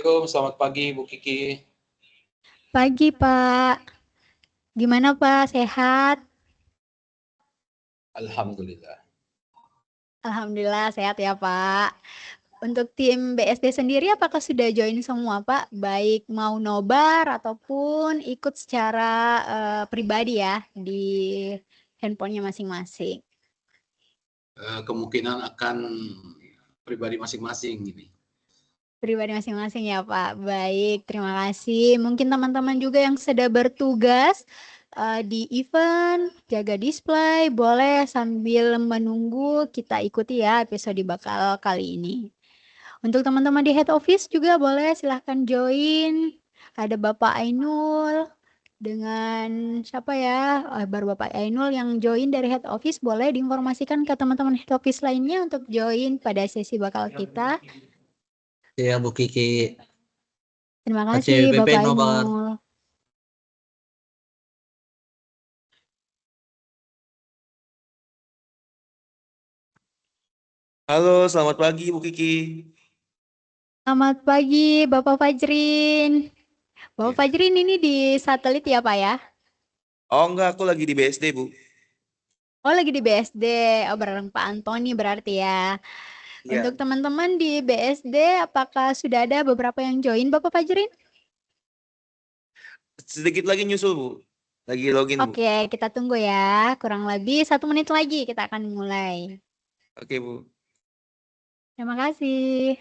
Assalamualaikum, selamat pagi Bu Kiki. Pagi, Pak. Gimana, Pak? Sehat? Alhamdulillah. Alhamdulillah sehat ya, Pak. Untuk tim BSD sendiri, apakah sudah join semua, Pak? Baik mau nobar ataupun ikut secara pribadi ya di handphonenya masing-masing. Kemungkinan akan pribadi masing-masing ini. Pribadi masing-masing ya, Pak. Baik, terima kasih. Mungkin teman-teman juga yang sedang bertugas di event, jaga display, boleh sambil menunggu kita ikuti ya episode bakal kali ini. Untuk teman-teman di head office juga boleh silahkan join. Ada Bapak Ainul dengan siapa ya? Baru Bapak Ainul yang join dari head office, boleh diinformasikan ke teman-teman head office lainnya untuk join pada sesi bakal kita. Ya Bu Kiki, Terima kasih ACWPP Bapak nobar. Ainul. Halo, selamat pagi Bu Kiki. Selamat pagi Bapak Fajrin. Bapak Ya. Fajrin ini di satelit ya Pak ya? Oh enggak, aku lagi di BSD Bu. Oh lagi di BSD. Oh bareng Pak Antoni berarti ya. Untuk Iya, teman-teman di BSD, apakah sudah ada beberapa yang join Bapak Fajrin? sedikit lagi nyusul Bu. Lagi login Bu. Oke, kita tunggu ya. Kurang lebih 1 menit lagi kita akan mulai. Oke Bu. Terima kasih.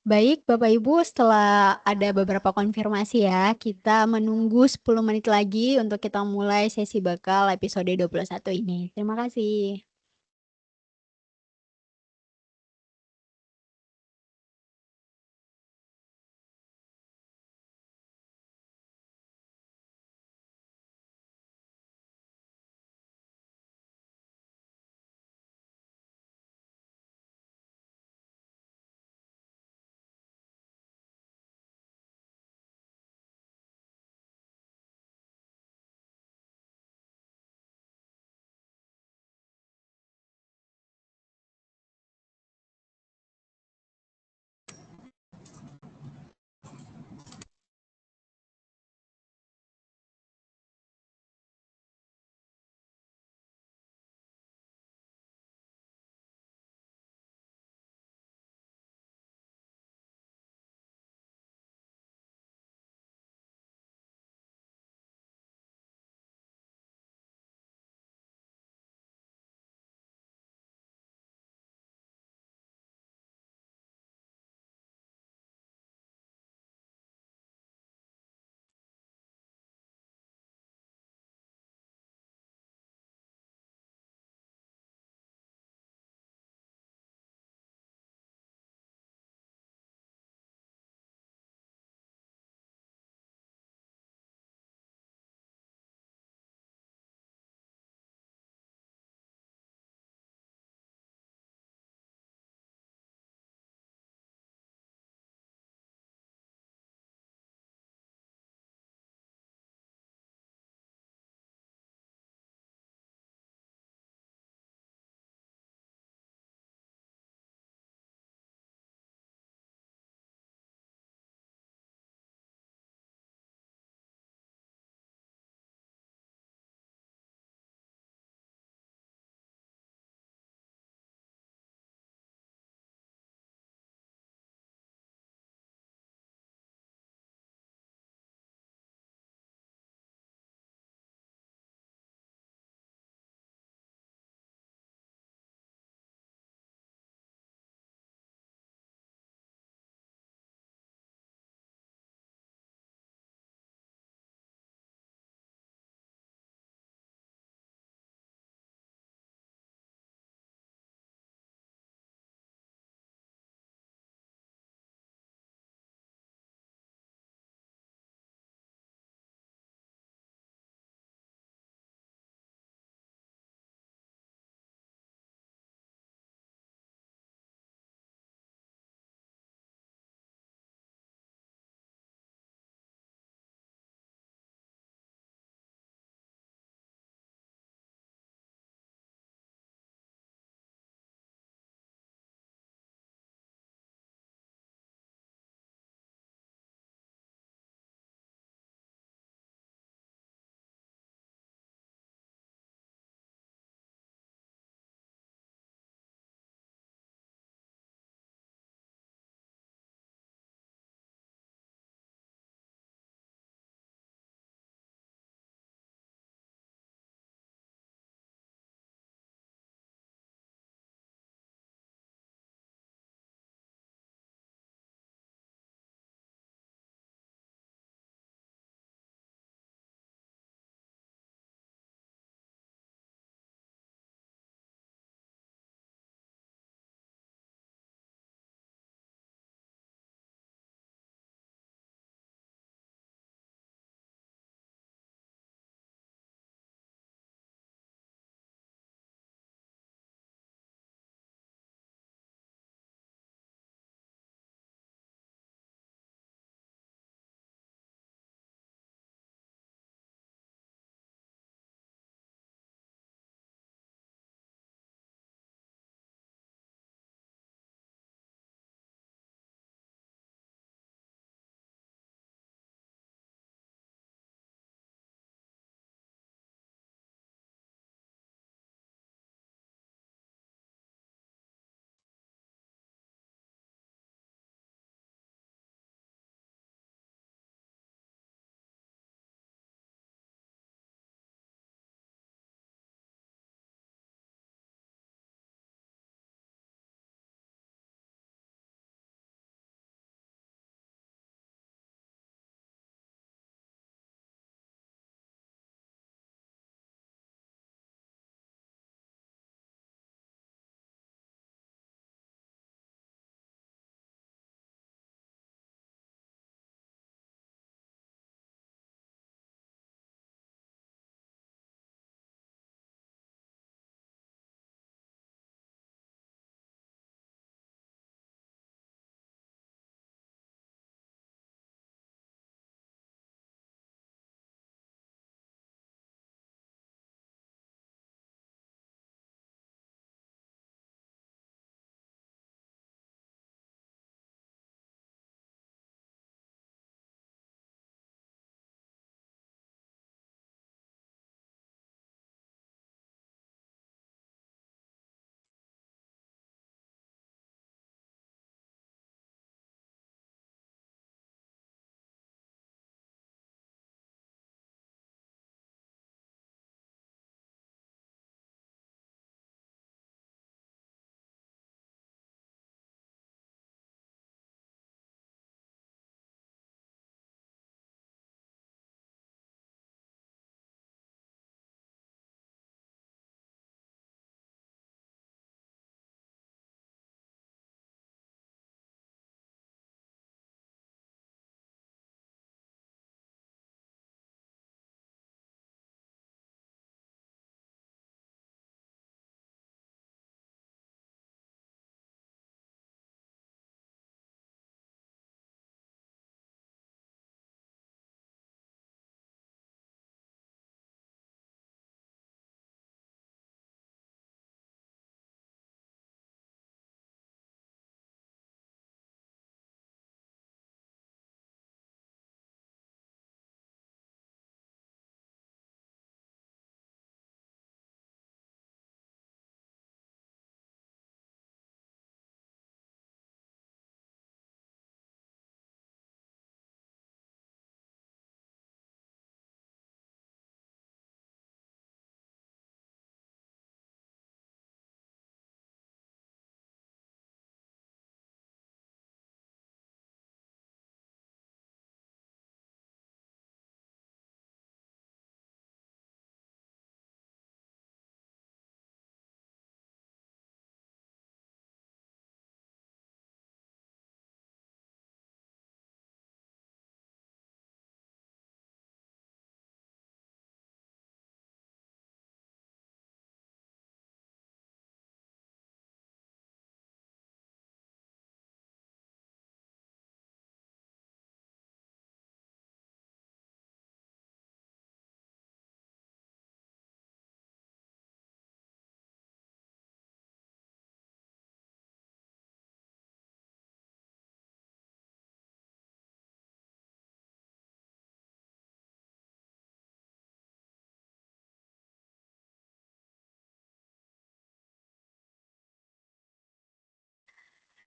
Baik, Bapak Ibu, setelah ada beberapa konfirmasi ya, kita menunggu 10 menit lagi untuk kita mulai sesi bakal episode 21 ini. Terima kasih.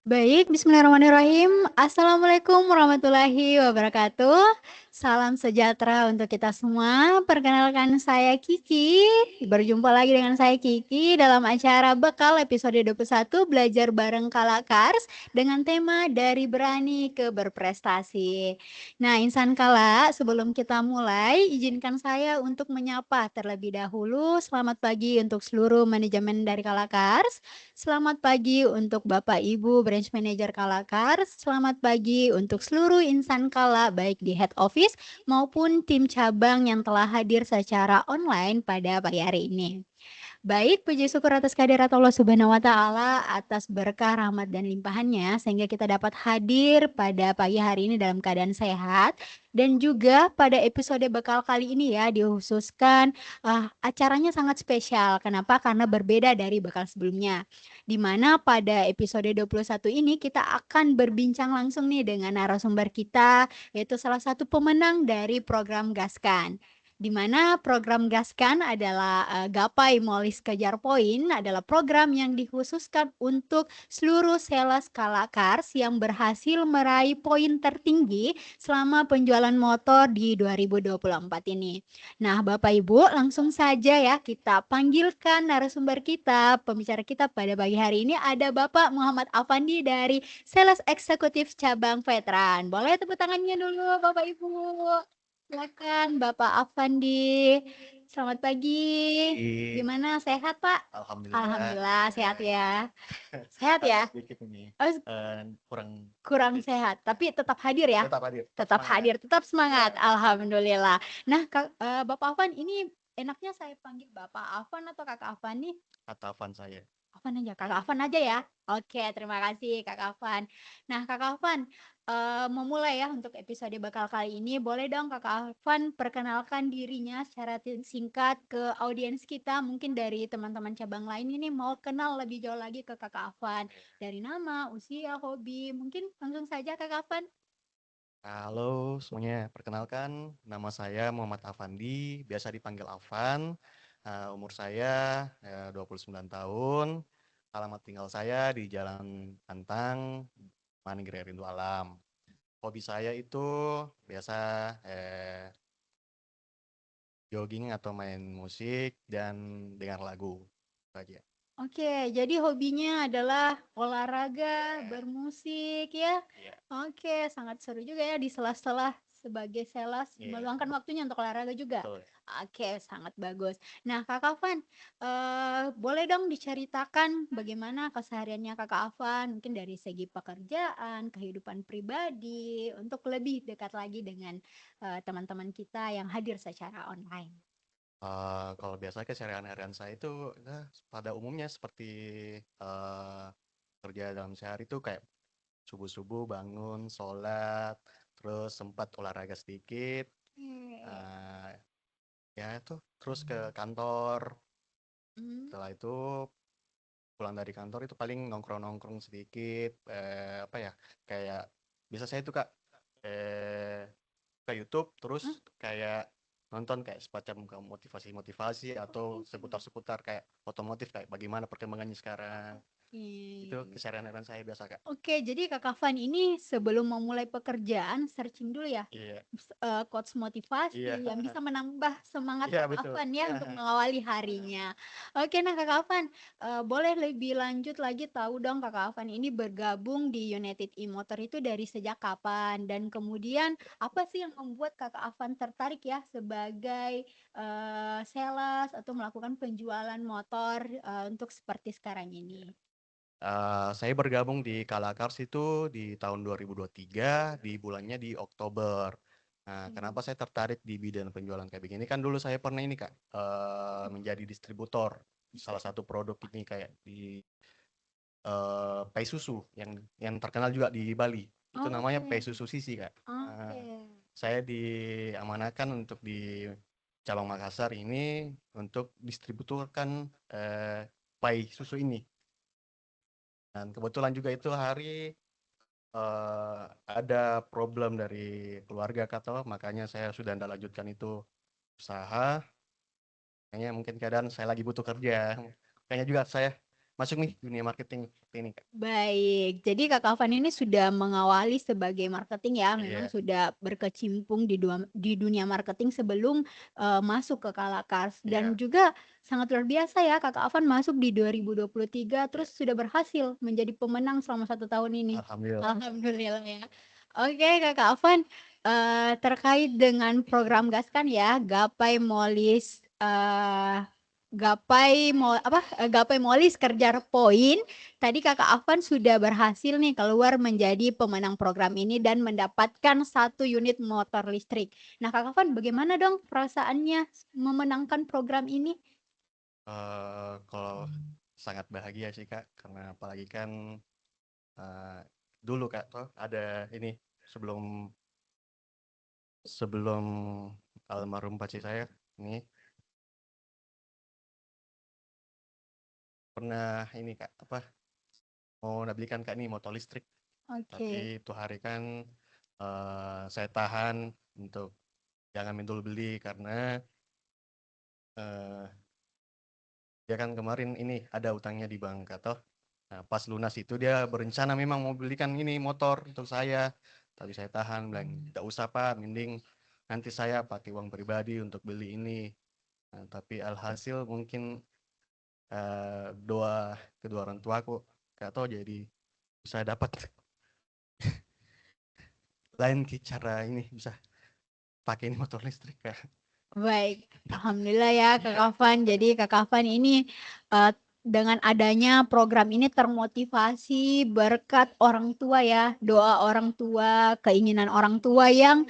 Baik, bismillahirrahmanirrahim. Assalamualaikum warahmatullahi wabarakatuh. Salam sejahtera untuk kita semua. Perkenalkan saya Kiki. Berjumpa lagi dengan saya Kiki dalam acara Bekal episode 21 Belajar Bareng Kalakars dengan tema Dari Berani ke Berprestasi. Nah, insan kala, sebelum kita mulai, izinkan saya untuk menyapa terlebih dahulu. Selamat pagi untuk seluruh manajemen dari Kalakars. Selamat pagi untuk Bapak Ibu Branch Manager Kalakars. Selamat pagi untuk seluruh insan Kala baik di head office maupun tim cabang yang telah hadir secara online pada pagi hari ini. Baik, puji syukur atas kehadirat Allah Subhanahu wa Ta'ala, atas berkah, rahmat, dan limpahannya, sehingga kita dapat hadir pada pagi hari ini dalam keadaan sehat. Dan juga pada episode bekal kali ini ya, dikhususkan acaranya sangat spesial. Kenapa? Karena berbeda dari bekal sebelumnya. Di mana pada episode 21 ini kita akan berbincang langsung nih dengan narasumber kita, yaitu salah satu pemenang dari program Gaskan. Di mana program Gaskan adalah Gapai Molis Kejar Poin adalah program yang dikhususkan untuk seluruh sales Kalakars yang berhasil meraih poin tertinggi selama penjualan motor di 2024 ini. Nah, Bapak Ibu, langsung saja ya kita panggilkan narasumber kita, pembicara kita pada pagi hari ini ada Bapak Muhammad Afandi dari Sales Eksekutif Cabang Veteran. Boleh tepuk tangannya dulu Bapak Ibu. Silakan Bapak Afandi. Selamat pagi. Gimana, sehat Pak? Alhamdulillah. Alhamdulillah sehat ya. Sehat ya? Sedikit ini Oh, kurang sehat, tapi tetap hadir ya. tetap hadir. Tetap hadir, tetap semangat. Alhamdulillah. Nah, Bapak Afan, ini enaknya saya panggil Bapak Afan atau Kakak Afan nih? Kata Van saya. Afan aja, Kakak Afan aja ya. Oke, terima kasih Kakak Afan. Nah, Kakak Afan, memulai ya untuk episode bakal kali ini. Boleh dong Kakak Afan perkenalkan dirinya secara singkat ke audiens kita. Mungkin dari teman-teman cabang lain ini mau kenal lebih jauh lagi ke Kakak Afan. Dari nama, usia, hobi. Mungkin langsung saja Kakak Afan. Halo semuanya, perkenalkan nama saya Muhammad Afandi, biasa dipanggil Afan. Umur saya 29 tahun. Alamat tinggal saya di Jalan Antang, Manigree Rindu Alam. Hobi saya itu biasa jogging atau main musik dan dengar lagu. Itu aja. Oke, jadi hobinya adalah olahraga, bermusik ya. Iya. Oke, sangat seru juga ya di sela-sela sebagai sales Iya. meluangkan waktunya untuk olahraga juga. Betul. Oke, sangat bagus. Nah, Kak Afan, boleh dong diceritakan bagaimana kesehariannya Kakak Afan, mungkin dari segi pekerjaan, kehidupan pribadi, untuk lebih dekat lagi dengan teman-teman kita yang hadir secara online. Kalau biasa keseharian-harian saya itu pada umumnya seperti kerja dalam sehari itu kayak subuh-subuh bangun, sholat, terus sempat olahraga sedikit, ya itu terus ke kantor. Setelah itu pulang dari kantor itu paling nongkrong-nongkrong sedikit, kayak biasa saya itu Kak ke YouTube terus kayak nonton kayak semacam motivasi atau seputar-seputar kayak otomotif kayak bagaimana perkembangannya sekarang. Itu keseharian saya biasa Kak. Oke, jadi Kak Afan ini sebelum memulai pekerjaan searching dulu ya, Iya. quotes motivasi Iya. yang bisa menambah semangat Iya, Kak betul. Afan ya untuk mengawali harinya. Oke, nah Kak Afan, boleh lebih lanjut lagi tahu dong Kak Afan ini bergabung di United E-Motor itu dari sejak kapan dan kemudian apa sih yang membuat Kakak Afan tertarik ya sebagai sales atau melakukan penjualan motor untuk seperti sekarang ini? Saya bergabung di Kalakars itu di tahun 2023 di bulannya di Oktober. Nah, kenapa saya tertarik di bidang penjualan kayak begini? Kan dulu saya pernah ini Kak menjadi distributor salah satu produk ini kayak di Pai Susu yang terkenal juga di Bali. Itu namanya Pai Susu Sisi Kak. Saya diamanahkan untuk di cabang Makassar ini untuk distributorkan Pai Susu ini. Dan kebetulan juga itu hari ada problem dari keluarga kata, makanya saya sudah tidak lanjutkan itu usaha. Kayaknya mungkin keadaan saya lagi butuh kerja. Kayaknya juga saya masuk nih dunia marketing seperti ini, Kak. Baik, jadi Kak Afan ini sudah mengawali sebagai marketing ya, memang Iya. sudah berkecimpung di dunia marketing sebelum masuk ke Kalakars dan Iya. juga sangat luar biasa ya Kak Afan masuk di 2023 terus sudah berhasil menjadi pemenang selama 1 tahun ini. Alhamdulillah. Alhamdulillah ya. Oke Kak Afan, terkait dengan program Gaskan ya, Gapai Molis Kerja Poin. Tadi Kakak Afan sudah berhasil nih keluar menjadi pemenang program ini dan mendapatkan 1 unit motor listrik. Nah, Kak Afan bagaimana dong perasaannya memenangkan program ini? Kalau sangat bahagia sih Kak, karena apalagi kan dulu Kak toh ada ini sebelum almarhum paci saya ini pernah ini Kak mau belikan Kak nih motor listrik. Oke. Tapi itu hari kan saya tahan untuk jangan dulu beli karena dia kan kemarin ini ada utangnya di bank toh. Nah, pas lunas itu dia berencana memang mau belikan ini motor untuk saya. Tapi saya tahan bilang tidak usah Pak, mending nanti saya pakai uang pribadi untuk beli ini. Nah, tapi alhasil mungkin doa kedua orang tuaku gak tahu jadi bisa dapat lain cara ini bisa pakai ini motor listrik Kak. Baik, alhamdulillah ya Kak Afan. Jadi Kak Afan ini dengan adanya program ini termotivasi berkat orang tua ya, doa orang tua, keinginan orang tua yang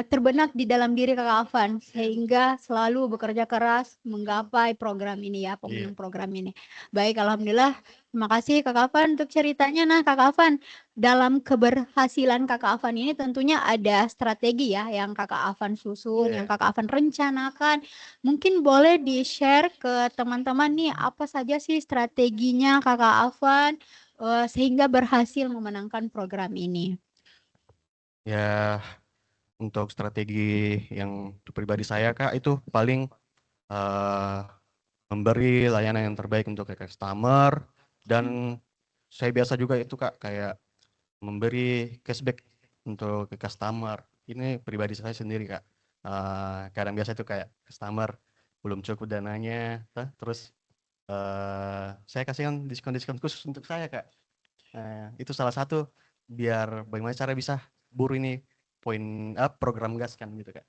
terbenak di dalam diri Kak Afan sehingga selalu bekerja keras menggapai program ini ya, pemenang program ini. Baik, alhamdulillah. Terima kasih Kak Afan untuk ceritanya. Nah, Kak Afan, dalam keberhasilan Kakak Afan ini tentunya ada strategi ya yang Kakak Afan susun, yang Kakak Afan rencanakan. Mungkin boleh di-share ke teman-teman nih apa saja sih strateginya Kakak Afan sehingga berhasil memenangkan program ini. Ya, untuk strategi yang pribadi saya Kak itu paling memberi layanan yang terbaik untuk customer dan saya biasa juga itu Kak kayak memberi cashback untuk ke customer. Ini pribadi saya sendiri Kak. Kadang biasa itu kayak customer belum cukup dananya, terus saya kasihkan diskon-diskon khusus untuk saya Kak. Itu salah satu biar bagaimana cara bisa buru ini poin program gas kan gitu Kak.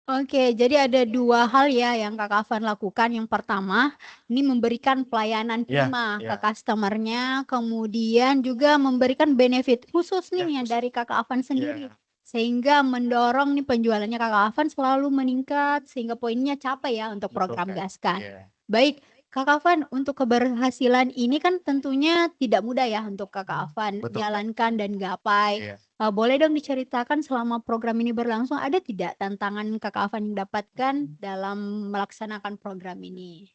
Oke, jadi ada 2 hal ya yang Kak Afan lakukan. Yang pertama, ini memberikan pelayanan prima ke customer-nya, kemudian juga memberikan benefit khusus nih yang dari Kakak Afan sendiri. Sehingga mendorong nih penjualannya Kakak Afan selalu meningkat sehingga poinnya capai ya untuk program Gaskan. Baik, Kak Afan, untuk keberhasilan ini kan tentunya tidak mudah ya untuk Kakak Afan jalankan dan gapai. Boleh dong diceritakan selama program ini berlangsung ada tidak tantangan Kakak Afan yang dapatkan dalam melaksanakan program ini?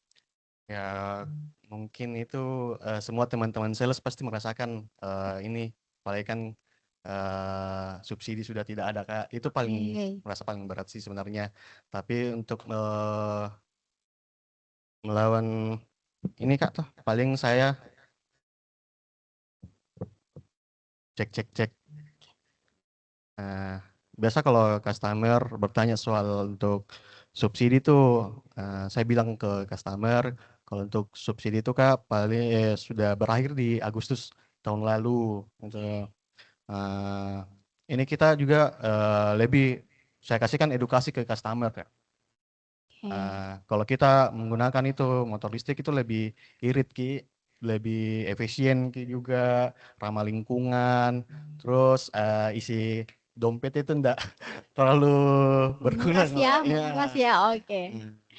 Ya, mungkin itu semua teman-teman sales pasti merasakan ini, apalagi kan subsidi sudah tidak ada Kak. Itu merasa paling berat sih sebenarnya. Tapi untuk melawan ini Kak toh paling saya cek. Biasa kalau customer bertanya soal untuk subsidi tuh saya bilang ke customer kalau untuk subsidi itu Kak paling sudah berakhir di Agustus tahun lalu gitu. Ini kita juga lebih saya kasihkan edukasi ke customer Kak. Kalau kita menggunakan itu motor listrik itu lebih irit Ki, lebih efisien Ki juga, ramah lingkungan, terus isi dompet itu enggak terlalu berguna. Menguras ya, oke.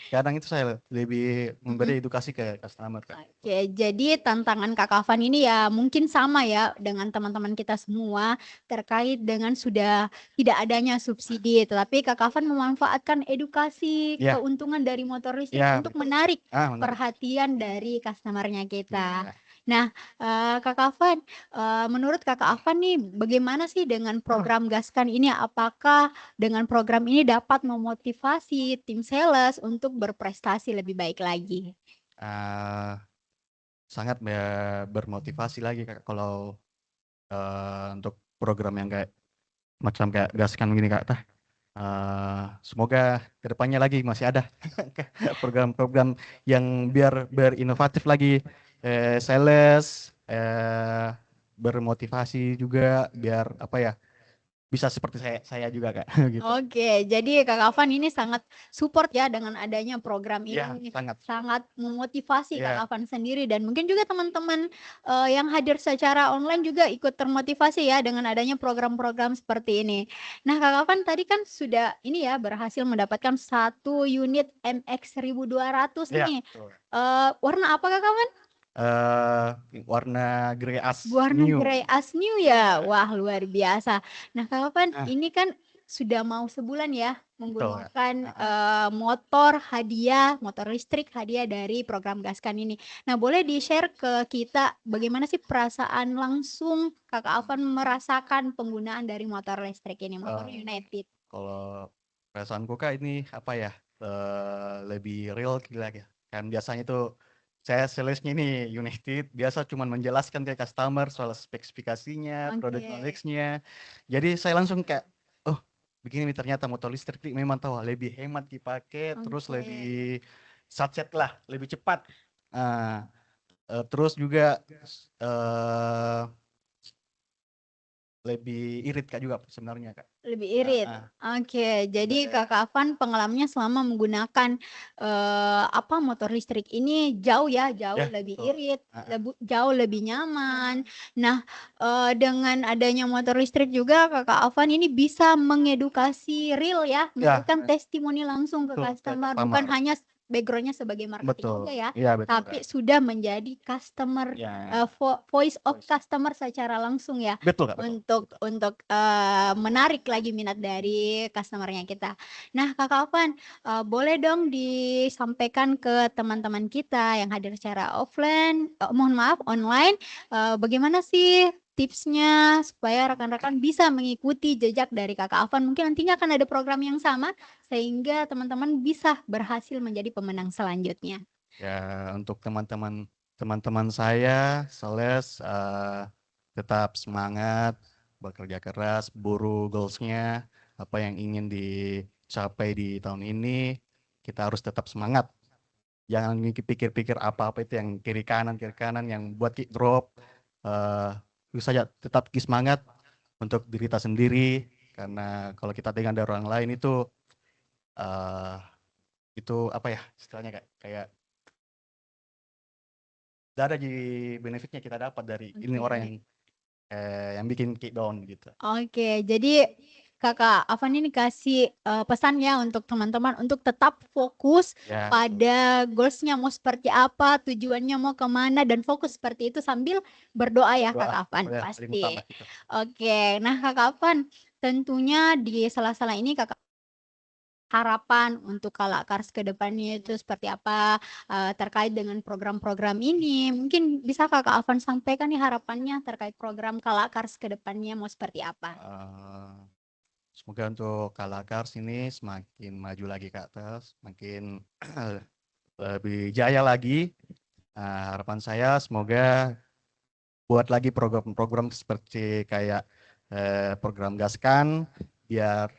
Kadang itu saya lebih memberi edukasi ke customer Kak. Oke, jadi tantangan Kak Afan ini ya mungkin sama ya dengan teman-teman kita semua terkait dengan sudah tidak adanya subsidi, tetapi Kak Afan memanfaatkan edukasi keuntungan dari motor listrik untuk menarik perhatian dari customer-nya kita. Nah, Kak Afan, menurut Kakak Afan nih bagaimana sih dengan program Gaskan ini? Apakah dengan program ini dapat memotivasi tim sales untuk berprestasi lebih baik lagi? sangat bermotivasi lagi Kak kalau untuk program yang kayak macam kayak gaskan gini Kak. Semoga kedepannya lagi masih ada program-program yang biar berinovatif lagi, sales, bermotivasi juga biar apa ya bisa seperti saya juga Kak gitu. Oke, jadi Kak Afan ini sangat support ya dengan adanya program Ya, ini. sangat. Sangat memotivasi Ya. Kak Afan sendiri dan mungkin juga teman-teman yang hadir secara online juga ikut termotivasi ya dengan adanya program-program seperti ini. Nah, Kak Afan tadi kan sudah ini ya berhasil mendapatkan 1 unit MX 1200 Ya, nih. betul. Warna apa Kak Afan? Warna grey as Warna new. grey as new ya. Wah, luar biasa. Nah, Kak Afan, Ah. ini kan sudah mau sebulan ya Betul, Kak. menggunakan motor hadiah, motor listrik hadiah dari program Gaskan ini. Nah, boleh di-share ke kita bagaimana sih perasaan langsung Kakak Afan merasakan penggunaan dari motor listrik ini, motor United? Kalau perasaanku Kak ini apa ya, lebih real gila ya. Kan biasanya tuh saya salesnya ini United biasa cuma menjelaskan ke customer soal spesifikasinya, produk Oke. knowledge-nya. Jadi saya langsung kayak, oh begini ternyata motor listrik nih memang tahu lebih hemat dipakai, terus Oke. lebih satset lah, lebih cepat. Terus juga lebih irit Kak juga sebenarnya Kak. Lebih irit. Oke, jadi Kakak Afan pengalamannya selama menggunakan motor listrik ini jauh ya, jauh Ya, lebih betul. irit, jauh lebih nyaman. Nah, dengan adanya motor listrik juga Kakak Afan ini bisa mengedukasi real ya, Ya, memberikan testimoni langsung ke betul, ke customer, customer. bukan hanya backgroundnya sebagai marketing Betul. aja ya, Iya, betul tapi Kak. sudah menjadi customer Ya, voice of customer secara langsung ya. betul Kak, betul. Untuk menarik lagi minat dari customer-nya kita. Nah, Kakak Afan, boleh dong disampaikan ke teman-teman kita yang hadir secara offline, mohon maaf online, bagaimana sih tipsnya supaya rekan-rekan bisa mengikuti jejak dari Kakak Afan? Mungkin nantinya akan ada program yang sama sehingga teman-teman bisa berhasil menjadi pemenang selanjutnya. Ya, untuk teman-teman saya, sales tetap semangat, bekerja keras, buru goals-nya, apa yang ingin dicapai di tahun ini, kita harus tetap semangat. Jangan pikir-pikir apa-apa itu yang kiri kanan yang buat kick drop. Itu saja tetap semangat untuk diri kita sendiri, karena kalau kita dengan dari orang lain itu apa ya istilahnya kayak tidak ada di benefitnya kita dapat dari ini orang yang bikin kick down gitu. Oke, jadi Kakak Afan ini kasih pesan ya untuk teman-teman untuk tetap fokus Ya, pada goalsnya mau seperti apa, tujuannya mau kemana dan fokus seperti itu sambil berdoa ya berdoa. Kakak Afan Ya, paling pasti. utama gitu. Oke, nah Kakak Afan tentunya di sela-sela ini Kakak harapan untuk Kalakars ke depannya itu seperti apa terkait dengan program-program ini. Mungkin bisa Kakak Afan sampaikan nih harapannya terkait program Kalakars ke depannya mau seperti apa? Semoga untuk Kalakars ini semakin maju lagi ke atas, semakin lebih jaya lagi. Harapan saya semoga buat lagi program-program seperti kayak program Gaskan biar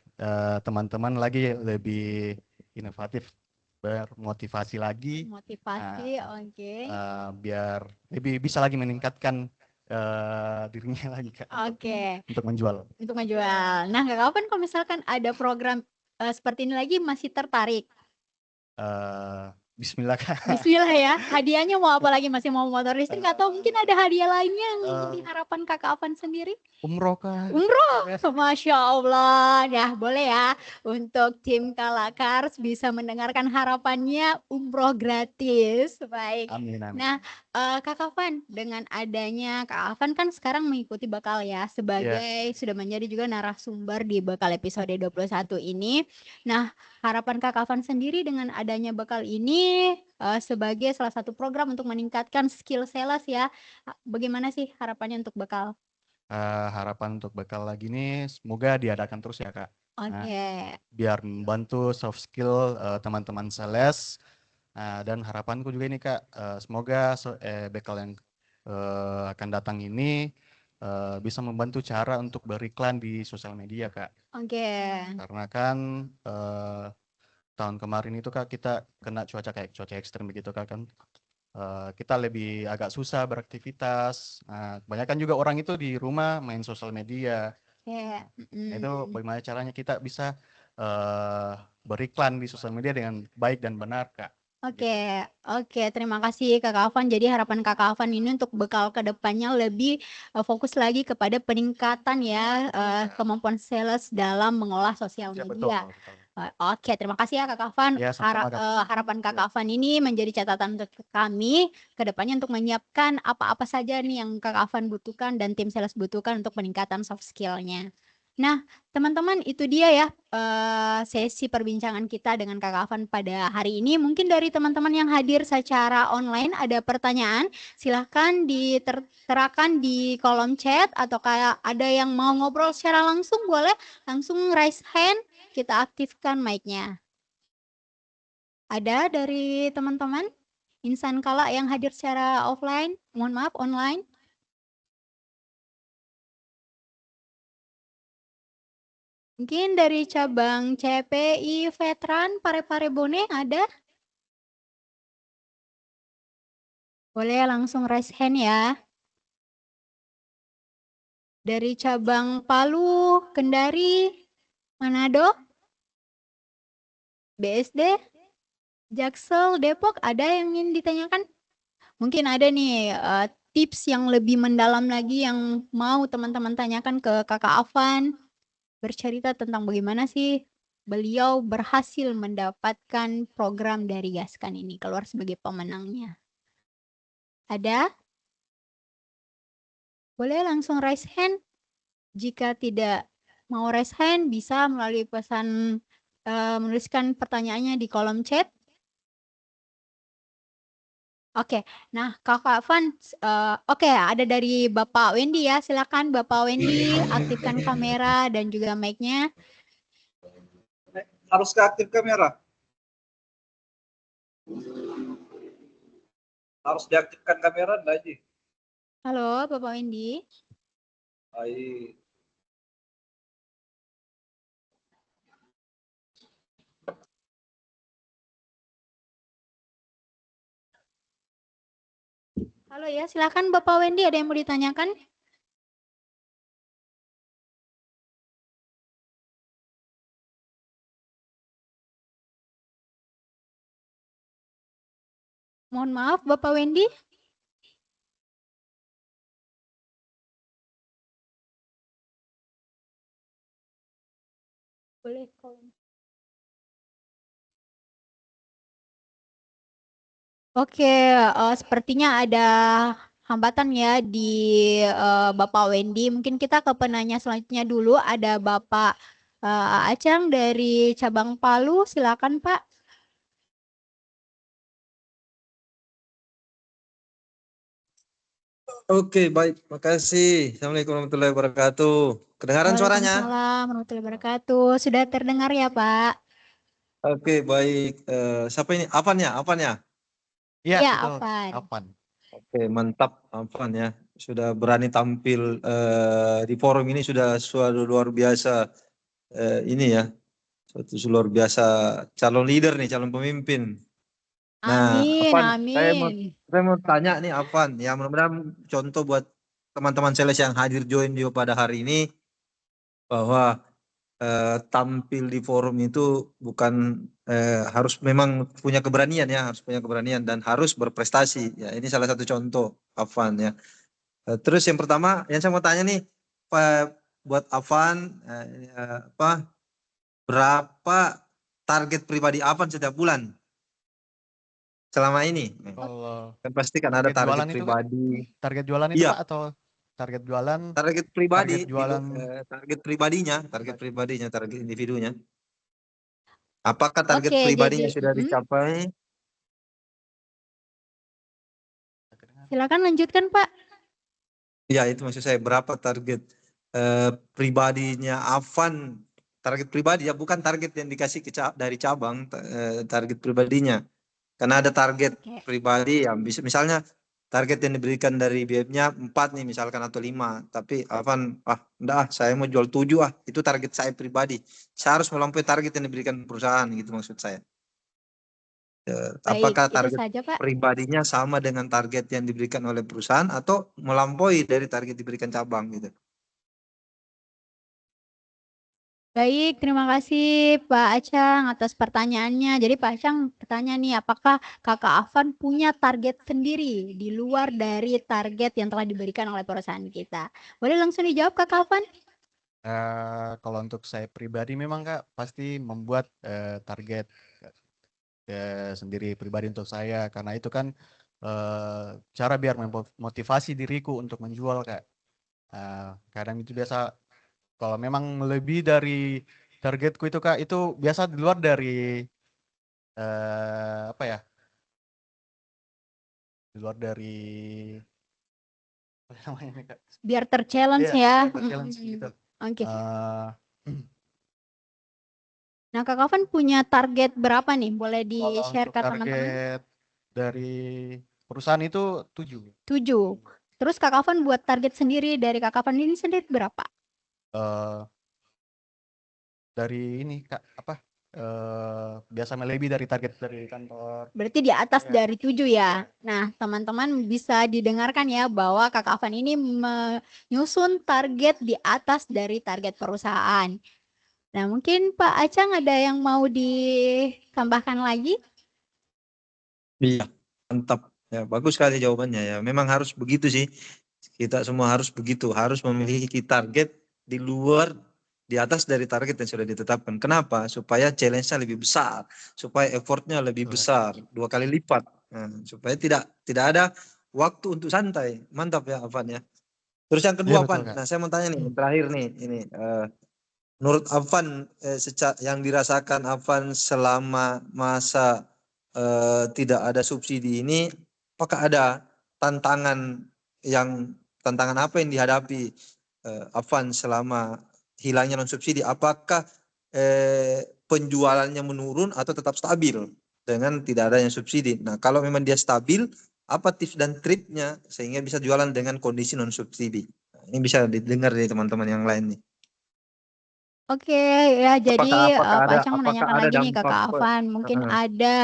teman-teman lagi lebih inovatif, bermotivasi lagi, Motivasi, oke. biar lebih bisa lagi meningkatkan dirinya lagi Kak, Oke, untuk menjual. untuk menjual. Nah, Kakak Afan kalau misalkan ada program seperti ini lagi masih tertarik? Bismillah Kak. Bismillah ya. Hadiahnya mau apa lagi? Masih mau motor listrik atau mungkin ada hadiah lainnya yang menjadi harapan Kakak Afan sendiri? Umroh Kak. Umroh, Masya Allah. Ya, boleh ya. Untuk tim Kalakars bisa mendengarkan harapannya umroh gratis. Baik. Amin, amin. Nah, Kak Afan, dengan adanya Kak Afan kan sekarang mengikuti Bakal ya sebagai sudah menjadi juga narasumber di Bakal episode 21 ini. Nah, harapan Kak Afan sendiri dengan adanya Bakal ini sebagai salah satu program untuk meningkatkan skill sales ya. Bagaimana sih harapannya untuk Bakal? Harapan untuk Bakal lagi nih semoga diadakan terus ya Kak. Oke. Biar membantu soft skill teman-teman sales Nah, dan harapanku juga ini Kak, semoga bekal yang akan datang ini bisa membantu cara untuk beriklan di sosial media Kak. Oke. Karena kan tahun kemarin itu Kak kita kena cuaca ekstrem begitu Kak kan. Kita lebih agak susah beraktivitas. Nah, kebanyakan juga orang itu di rumah main sosial media. Ya. Nah, itu bagaimana caranya kita bisa beriklan di sosial media dengan baik dan benar Kak. Oke, oke, terima kasih Kak Afan. Jadi harapan Kak Afan ini untuk bekal ke depannya lebih fokus lagi kepada peningkatan ya kemampuan sales dalam mengolah sosial Ya, betul, media. betul. Oke, terima kasih ya Kak Afan. Ya, sama-sama, Kak. Harapan Kak Afan ini menjadi catatan untuk kami ke depannya untuk menyiapkan apa-apa saja nih yang Kak Afan butuhkan dan tim sales butuhkan untuk peningkatan soft skill-nya. Nah, teman-teman, itu dia ya sesi perbincangan kita dengan Kak Afan pada hari ini. Mungkin dari teman-teman yang hadir secara online ada pertanyaan, silahkan diterakan di kolom chat atau kayak ada yang mau ngobrol secara langsung boleh langsung raise hand, kita aktifkan mic-nya. Ada dari teman-teman insan kala yang hadir secara offline, mohon maaf online. Mungkin dari cabang CPI Veteran Parepare Bone ada? Boleh langsung raise hand ya. Dari cabang Palu, Kendari, Manado, BSD, Jaksel, Depok, ada yang ingin ditanyakan? Mungkin ada nih tips yang lebih mendalam lagi yang mau teman-teman tanyakan ke Kakak Afan. Bercerita tentang bagaimana sih beliau berhasil mendapatkan program dari Gaskan ini keluar sebagai pemenangnya. Ada? Boleh langsung raise hand. Jika tidak mau raise hand, bisa melalui pesan menuliskan pertanyaannya di kolom chat. Oke, nah Kakak Van, oke ada dari Bapak Wendy ya, silakan Bapak Wendy aktifkan kamera dan juga mic-nya. Harus aktif kamera. Harus diaktifkan kamera lagi. Halo Bapak Wendy. Baik. Halo ya, silakan Bapak Wendy, ada yang mau ditanyakan? Mohon maaf Bapak Wendy. Boleh kolom. Oke, sepertinya ada hambatan ya di Bapak Wendy. Mungkin kita ke penanya selanjutnya dulu. Ada Bapak Acang dari cabang Palu. Silakan Pak. Oke, baik. Makasih. Assalamualaikum warahmatullahi wabarakatuh. Kedengaran suaranya? Waalaikumsalam warahmatullahi wabarakatuh. Sudah terdengar ya Pak? Oke, baik. Siapa ini? Afan ya? Afan ya? Iya, Ya, betul. Afan. Afan. Oke, mantap Afan ya. Sudah berani tampil di forum ini sudah suatu luar biasa ini ya. Suatu luar biasa calon leader nih, calon pemimpin. Nah, Amin, Afan, amin. saya mau tanya nih Afan, ya mudah-mudahan contoh buat teman-teman sales yang hadir join juga pada hari ini bahwa tampil di forum itu bukan harus memang punya keberanian ya, harus punya keberanian dan harus berprestasi. Ya, ini salah satu contoh Afan ya. Terus yang pertama, yang saya mau tanya nih, buat Afan, berapa target pribadi Afan setiap bulan selama ini? Kalau Kan pasti kan ada target jualan itu Kak? pribadi. Target jualan itu Iya. Pak atau target jualan? Target pribadi, Target jualan. target pribadinya, target individunya. Apakah target Oke, pribadinya jadi, sudah dicapai? Silakan lanjutkan Pak. Ya, itu maksud saya berapa target pribadinya Afan, target pribadi ya, bukan target yang dikasih dari cabang, target pribadinya. Karena ada target Oke. pribadi ya, misalnya target yang diberikan dari BF-nya 4 nih misalkan atau 5, tapi Afan enggak saya mau jual 7 itu target saya pribadi. Saya harus melampaui target yang diberikan perusahaan gitu maksud saya. Baik, Apakah itu target saja Pak. pribadinya sama dengan target yang diberikan oleh perusahaan atau melampaui dari target diberikan cabang gitu. Baik, terima kasih Pak Acang atas pertanyaannya. Jadi Pak Acang bertanya nih, apakah Kakak Afan punya target sendiri di luar dari target yang telah diberikan oleh perusahaan kita? Boleh langsung dijawab Kakak Afan? Kalau untuk saya pribadi memang Kak pasti membuat target sendiri pribadi untuk saya, karena itu kan cara biar memotivasi diriku untuk menjual Kak. Kadang itu biasa kalau memang lebih dari targetku itu Kak, itu biasa di luar dari apa ya? Di luar dari apa namanya nih Kak? Biar terchallenge Iya, ya. challenge gitu. Oke. Eh, Nah, Kakak Afan punya target berapa nih? Boleh Kalau di-share untuk ke teman-teman? target dari perusahaan itu 7. 7. Terus Kakak Afan buat target sendiri dari Kakak Afan ini sendiri berapa? Eh, dari ini Kak apa? Biasa melebihi dari target dari kantor. Berarti di atas Ya. dari 7 ya. Nah, teman-teman bisa didengarkan ya bahwa Kakak Afan ini menyusun target di atas dari target perusahaan. Nah, mungkin Pak Acang ada yang mau ditambahkan lagi? Iya, mantap. Ya, bagus sekali jawabannya ya. Memang harus begitu sih. Kita semua harus begitu, harus memiliki target di luar di atas dari target yang sudah ditetapkan. Kenapa? Supaya challenge-nya lebih besar, supaya effortnya lebih Betul. besar, 2 kali lipat. Nah, supaya tidak ada waktu untuk santai. Mantap ya Afan ya. Terus yang Iya kedua betul Afan. Kak. Nah, saya mau tanya nih, yang terakhir nih ini menurut Afan yang dirasakan Afan selama masa tidak ada subsidi ini, apakah ada tantangan tantangan apa yang dihadapi Afan selama hilangnya non subsidi? Apakah penjualannya menurun atau tetap stabil dengan tidak adanya subsidi? Nah, kalau memang dia stabil, apa tips dan triknya sehingga bisa jualan dengan kondisi non subsidi? Nah, ini bisa didengar dari teman-teman yang lain nih. Oke, ya jadi Pak Acang Apakah menanyakan ada lagi nih dampak Kakak Afan, mungkin Heeh. ada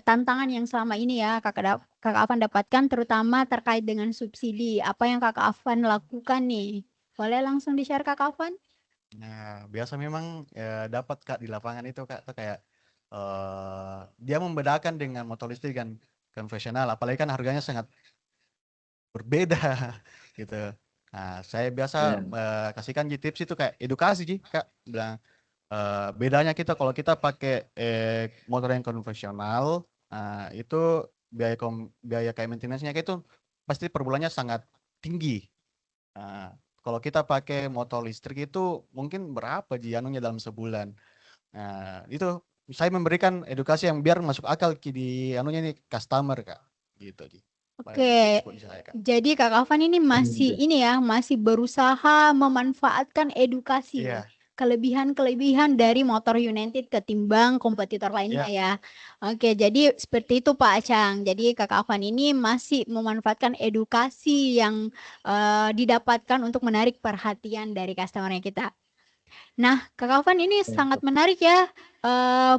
tantangan yang selama ini ya Kakak Afan dapatkan terutama terkait dengan subsidi. Apa yang Kakak Afan lakukan nih? Boleh langsung di-share Kakak Afan? Nah, biasa memang dapat Kak di lapangan itu Kak tuh kayak dia membedakan dengan motor listrik kan konvensional, apalagi kan harganya sangat berbeda gitu. Nah, saya biasa Ya. kasihkan tips itu kayak edukasi sih Kak, bilang bedanya kita kalau kita pakai motor yang konvensional, itu biaya kayak maintenance-nya itu pasti per bulannya sangat tinggi. Nah, kalau kita pakai motor listrik itu mungkin berapa anunya dalam sebulan. Nah, itu saya memberikan edukasi yang biar masuk akal di anunya nih customer Kak. Gitu Ji. Baik, Oke, tips buat saya Kak. jadi Kak Afan ini masih masih berusaha memanfaatkan edukasi nih, Iya, kelebihan-kelebihan dari motor United ketimbang kompetitor lainnya iya. ya. Oke, jadi seperti itu Pak Acang. Jadi Kak Afan ini masih memanfaatkan edukasi yang didapatkan untuk menarik perhatian dari customernya kita. Nah, Kak Afan ini sangat menarik ya.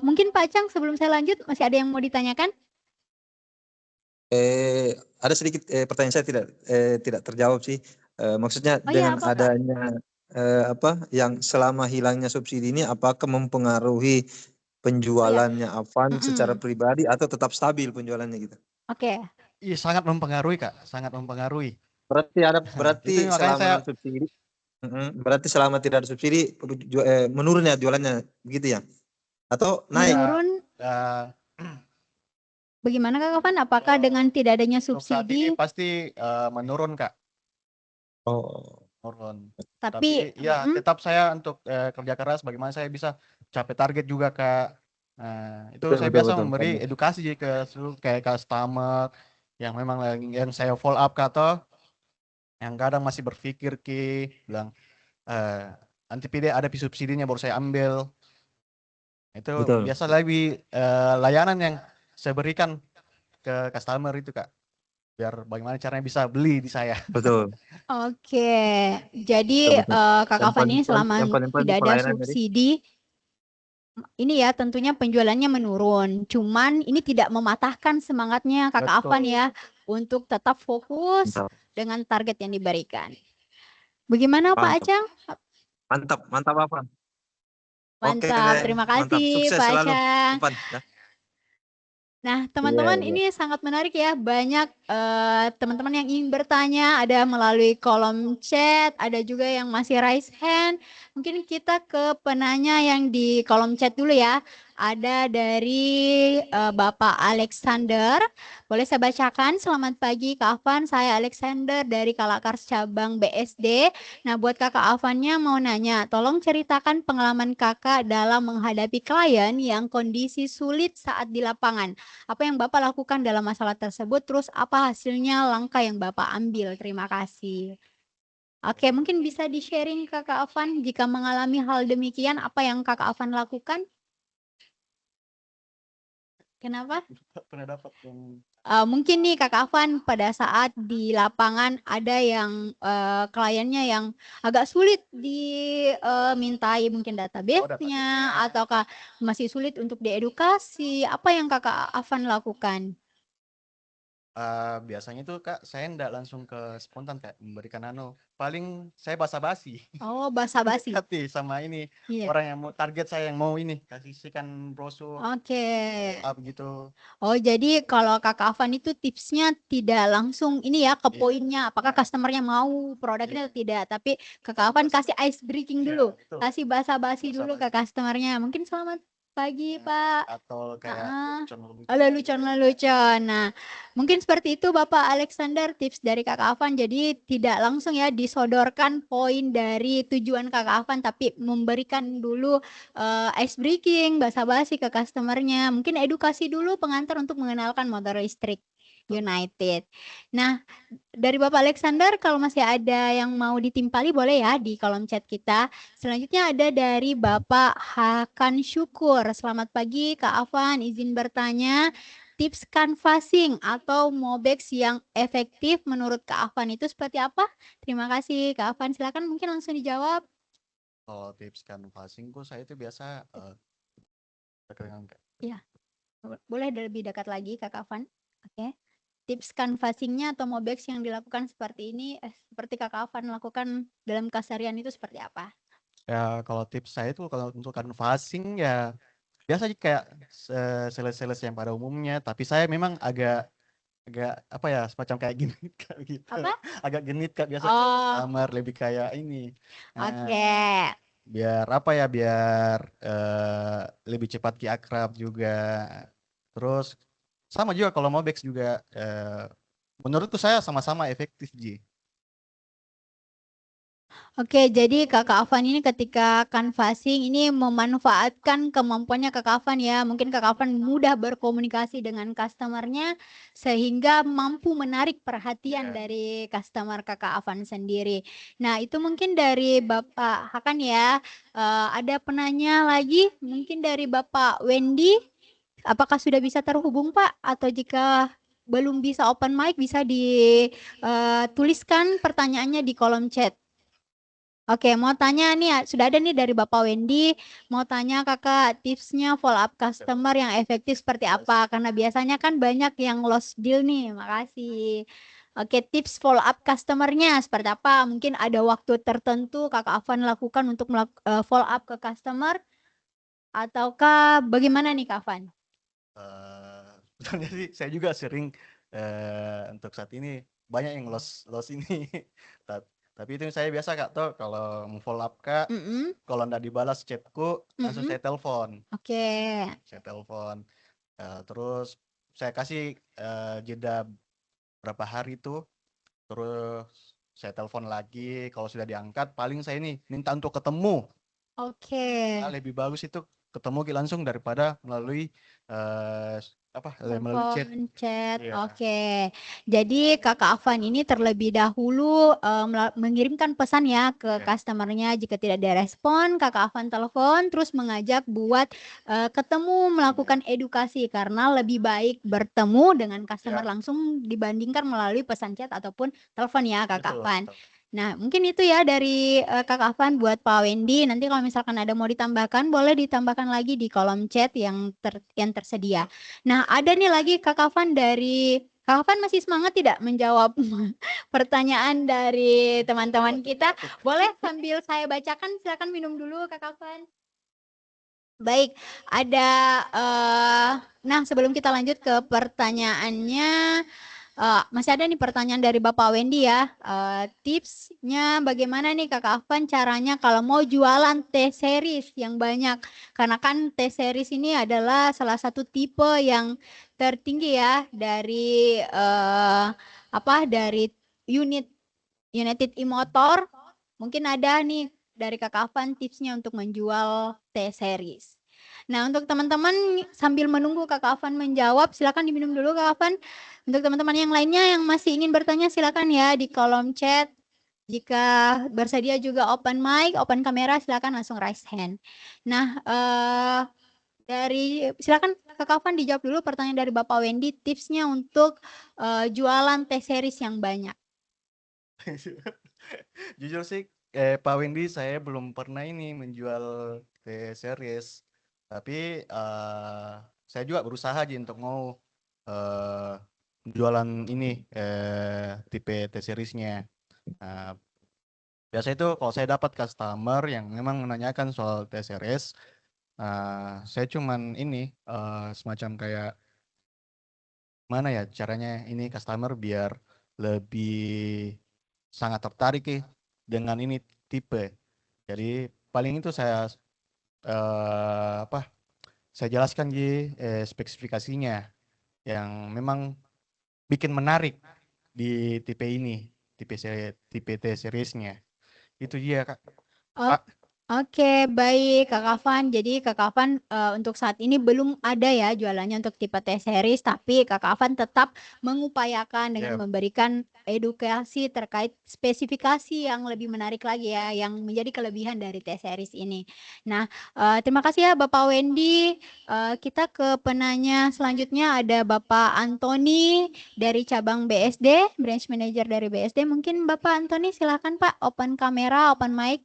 Mungkin Pak Acang sebelum saya lanjut masih ada yang mau ditanyakan? Ada sedikit pertanyaan saya tidak terjawab sih. Maksudnya Oh iya, dengan apa Pak? adanya yang selama hilangnya subsidi ini apakah mempengaruhi Oh ya, penjualannya Avan secara mm-mm. pribadi atau tetap stabil penjualannya gitu? Oke. Iya, sangat mempengaruhi Kak, sangat mempengaruhi. Itu Berarti makanya selama saya non subsidi, berarti selama tidak ada subsidi menurun ya jualannya begitu ya? Atau naik? ya Menurun eh, bagaimana Kak Kapan? Apakah dengan tidak adanya untuk saat ini subsidi pasti menurun Kak, Oh, menurun. tapi Tapi ya tetap saya untuk kerja keras bagaimana saya bisa capai target juga Kak. Nah, itu betul saya betul biasa betul. memberi edukasi ke seluruh kayak customer yang memang yang saya follow up Kak toh, yang kadang masih berpikir bilang nanti PD ada subsidinya baru saya ambil. Itu Betul. biasa lebih layanan yang saya berikan ke customer itu Kak. Biar bagaimana caranya bisa beli di saya. Betul. Oke, jadi Betul. Kak Yang Afan paling ini selama yang paling penting tidak ada pelayanan tadi. subsidi, ini ya tentunya penjualannya menurun. Cuman ini tidak mematahkan semangatnya Kakak Afan Betul. ya untuk tetap fokus Mantap. dengan target yang diberikan. Bagaimana Pak Mantap. Acang? Mantap apa? Oke Mantap, deh, terima mantap. kasih Sukses Pak selalu, Acang. Evan. Ya. Nah, Iya, teman-teman iya. ini sangat menarik ya. Banyak teman-teman yang ingin bertanya, ada melalui kolom chat, ada juga yang masih raise hand. Mungkin kita ke penanya yang di kolom chat dulu ya. Ada dari Bapak Alexander. Boleh saya bacakan? Selamat pagi Kak Afan, saya Alexander dari Kalakars Cabang BSD. Nah, buat Kakak Afannya mau nanya, tolong ceritakan pengalaman Kakak dalam menghadapi klien yang kondisi sulit saat di lapangan. Apa yang Bapak lakukan dalam masalah tersebut, terus apa hasilnya langkah yang Bapak ambil? Terima kasih. Oke, mungkin bisa di-sharing Kakak Afan jika mengalami hal demikian, apa yang Kakak Afan lakukan? Kenapa? Pernah dapat yang Mungkin nih Kakak Afan pada saat di lapangan ada yang kliennya yang agak sulit dimintai mungkin database-nya ataukah masih sulit untuk diedukasi. Apa yang Kakak Afan lakukan? biasanya tuh Kak, saya enggak langsung ke spontan Kak, memberikan paling saya basa-basi. Oh, basa-basi. Mendekati sama ini Iya. orang yang mau target saya yang mau ini kasihkan brosur Oke. up gitu. Oh, jadi kalau Kakak Afan itu tipsnya tidak langsung ini ya ke Iya. poinnya, apakah customernya mau produknya atau tidak, tapi Kakak Afan kasih ice breaking Iya, dulu, betul. kasih basa-basi dulu ke Basa-basi. customernya. Mungkin selamat pagi, Pak. Atau kayak Heeh. lelucon-lelucon. Lelucon-lelucon. Nah, mungkin seperti itu Bapak Alexander tips dari Kakak Afan. Jadi tidak langsung ya disodorkan poin dari tujuan Kakak Afan, tapi memberikan dulu ice breaking, basa-basi ke customernya. Mungkin edukasi dulu pengantar untuk mengenalkan motor listrik United. Nah, dari Bapak Alexander, kalau masih ada yang mau ditimpali boleh ya di kolom chat kita. Selanjutnya ada dari Bapak Hakan Syukur. Selamat pagi Kak Afan, izin bertanya. Tips canvassing atau Mobex yang efektif menurut Kak Afan itu seperti apa? Terima kasih Kak Afan, silakan mungkin langsung dijawab. Kalau tips canvassingku saya itu biasa dengan Iya, boleh lebih dekat lagi Kak Afan. Oke. Tips canvassingnya atau Mobex yang dilakukan seperti ini, seperti Kakak Afan lakukan dalam keseharian itu seperti apa? ya kalau tips saya itu kalau untuk canvassing ya biasa aja kayak sales-sales yang pada umumnya, tapi saya memang agak agak apa ya semacam kayak gini kayak gitu. Apa? Agak genit Kak biasa Oh, kamar lebih kayak ini. oke. Biar apa ya biar lebih cepat ki akrab juga. Terus sama juga kalau Mobex juga menurutku saya sama-sama efektif Ji. Oke, jadi Kakak Afan ini ketika canvassing ini memanfaatkan kemampuannya Kakak Afan ya. Mungkin Kakak Afan mudah berkomunikasi dengan customernya sehingga mampu menarik perhatian Ya. dari customer Kakak Afan sendiri. Nah, itu mungkin dari Bapak Hakan ya. Ada penanya lagi mungkin dari Bapak Wendy. Apakah sudah bisa terhubung Pak? Atau jika belum bisa open mic bisa dituliskan pertanyaannya di kolom chat. Oke, mau tanya nih, sudah ada nih dari Bapak Wendy, mau tanya Kakak tipsnya follow up customer yang efektif seperti apa? Karena biasanya kan banyak yang lost deal nih, makasih. Oke, tips follow up customernya seperti apa? Mungkin ada waktu tertentu Kakak Afan lakukan untuk follow up ke customer, ataukah bagaimana nih Kak Afan? Sebenarnya sih saya juga sering untuk saat ini banyak yang loss ini. Tapi itu saya biasa Kak tuh kalau mau follow up Kak, Mm-mm, kalau nggak dibalas chatku langsung mm-mm. saya telepon. Oke, Saya telepon. Terus saya kasih jeda berapa hari tuh. Terus saya telepon lagi. Kalau sudah diangkat, paling saya ini minta untuk ketemu. oke. Lebih bagus itu ketemu langsung daripada melalui apa melalui chat. Telepon, chat, Iya. oke. Jadi Kakak Afan ini terlebih dahulu mengirimkan pesan ya ke Ya. customernya. Jika tidak ada respon, Kakak Afan telepon terus mengajak buat ketemu melakukan edukasi karena lebih baik bertemu dengan customer Ya. langsung dibandingkan melalui pesan chat ataupun telepon ya Kakak Betul, Afan. betul. Nah, mungkin itu ya dari Kak Afan buat Pak Wendy. Nanti kalau misalkan ada mau ditambahkan, boleh ditambahkan lagi di kolom chat yang tersedia. Nah, ada nih lagi Kak Afan dari Kak Afan masih semangat tidak menjawab pertanyaan dari teman-teman kita? Boleh sambil saya bacakan, silakan minum dulu Kak Afan. Baik, ada nah sebelum kita lanjut ke pertanyaannya, masih ada nih pertanyaan dari Bapak Wendy ya. Tipsnya bagaimana nih Kak Afan caranya kalau mau jualan T-series yang banyak? Karena kan T-series ini adalah salah satu tipe yang tertinggi ya dari dari United E-Motor. Mungkin ada nih dari Kak Afan tipsnya untuk menjual T-series. Nah, untuk teman-teman sambil menunggu Kak Afan menjawab, silakan diminum dulu Kak Afan. Untuk teman-teman yang lainnya yang masih ingin bertanya, silakan ya di kolom chat. Jika bersedia juga open mic, open kamera, silakan langsung raise hand. Nah, silakan Kak Afan dijawab dulu pertanyaan dari Bapak Wendy, tipsnya untuk jualan T-series yang banyak. Jujur sih, Pak Wendy, saya belum pernah ini menjual T-series. Tapi saya juga berusaha aja untuk mau jualan ini tipe T-seriesnya. Nah, biasa itu kalau saya dapat customer yang memang menanyakan soal T-series, saya cuman ini semacam kayak mana ya caranya ini customer biar lebih sangat tertarik dengan ini tipe. Jadi paling itu saya saya jelaskan spesifikasinya yang memang bikin menarik di tipe ini, tipe T seriesnya. Itu dia Kak. Oh, Pak. Oke, baik Kak Afan. Jadi Kak Afan untuk saat ini belum ada ya jualannya untuk tipe T-series, tapi Kak Afan tetap mengupayakan dengan Ya. memberikan edukasi terkait spesifikasi yang lebih menarik lagi ya, yang menjadi kelebihan dari T-series ini. Nah, terima kasih ya Bapak Wendy. Kita ke penanya selanjutnya ada Bapak Antoni dari cabang BSD, branch manager dari BSD. Mungkin Bapak Antoni silakan Pak, open kamera, open mic.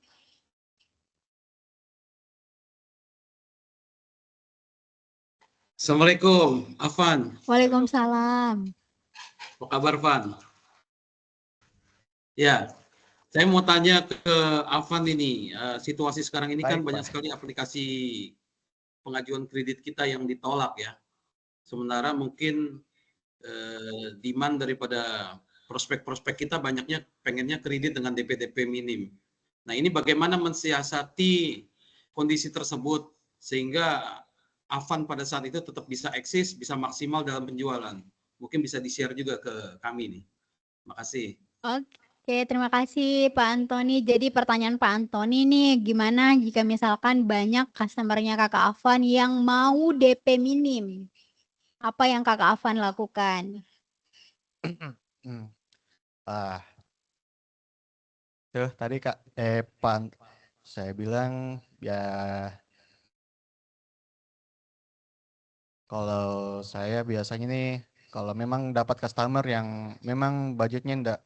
Assalamualaikum, Afan. Waalaikumsalam. Apa kabar, Van? Ya, saya mau tanya ke Afan ini. Situasi sekarang ini kan Baik, banyak Pak. sekali aplikasi pengajuan kredit kita yang ditolak ya. Sementara mungkin demand daripada prospek-prospek kita banyaknya pengennya kredit dengan DP minim. Nah, ini bagaimana mensiasati kondisi tersebut sehingga Afan pada saat itu tetap bisa eksis, bisa maksimal dalam penjualan. Mungkin bisa di-share juga ke kami nih. Makasih. Oke, terima kasih Pak Antoni. Jadi pertanyaan Pak Antoni nih, gimana jika misalkan banyak customer-nya Kakak Afan yang mau DP minim? Apa yang Kakak Afan lakukan? Tuh tadi Kak, saya bilang ya kalau saya biasanya nih kalau memang dapat customer yang memang budgetnya ndak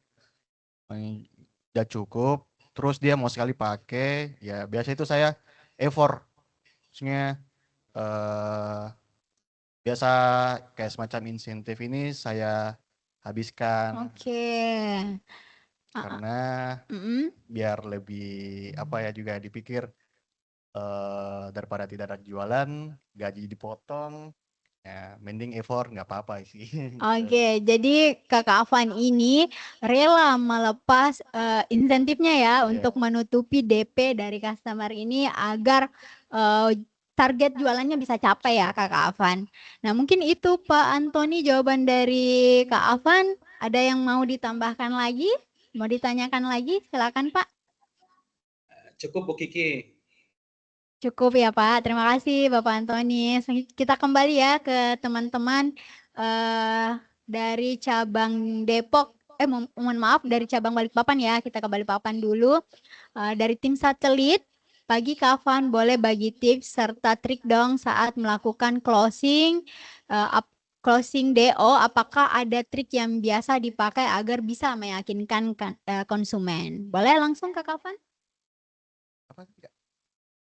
cukup, terus dia mau sekali pakai, ya biasa itu saya effort, maksudnya biasa kayak semacam insentif ini saya habiskan Oke. karena biar lebih apa ya juga dipikir daripada tidak ada jualan, gaji dipotong. Ya, mending effort nggak apa-apa sih. Oke, jadi Kakak Afan ini rela melepas insentifnya ya untuk menutupi DP dari customer ini agar target jualannya bisa capai ya Kakak Afan. Nah, mungkin itu Pak Antoni jawaban dari Kak Afan. Ada yang mau ditambahkan lagi? Mau ditanyakan lagi? Silakan Pak. Cukup Bu Kiki. Cukup ya Pak. Terima kasih Bapak Antoni. Kita kembali ya ke teman-teman dari cabang Depok. Mohon maaf dari cabang Balikpapan ya. Kita ke Balikpapan dulu. Dari tim satelit, pagi Kafan boleh bagi tips serta trik dong saat melakukan closing DO. Apakah ada trik yang biasa dipakai agar bisa meyakinkan konsumen? Boleh langsung ke Kafan? Apa?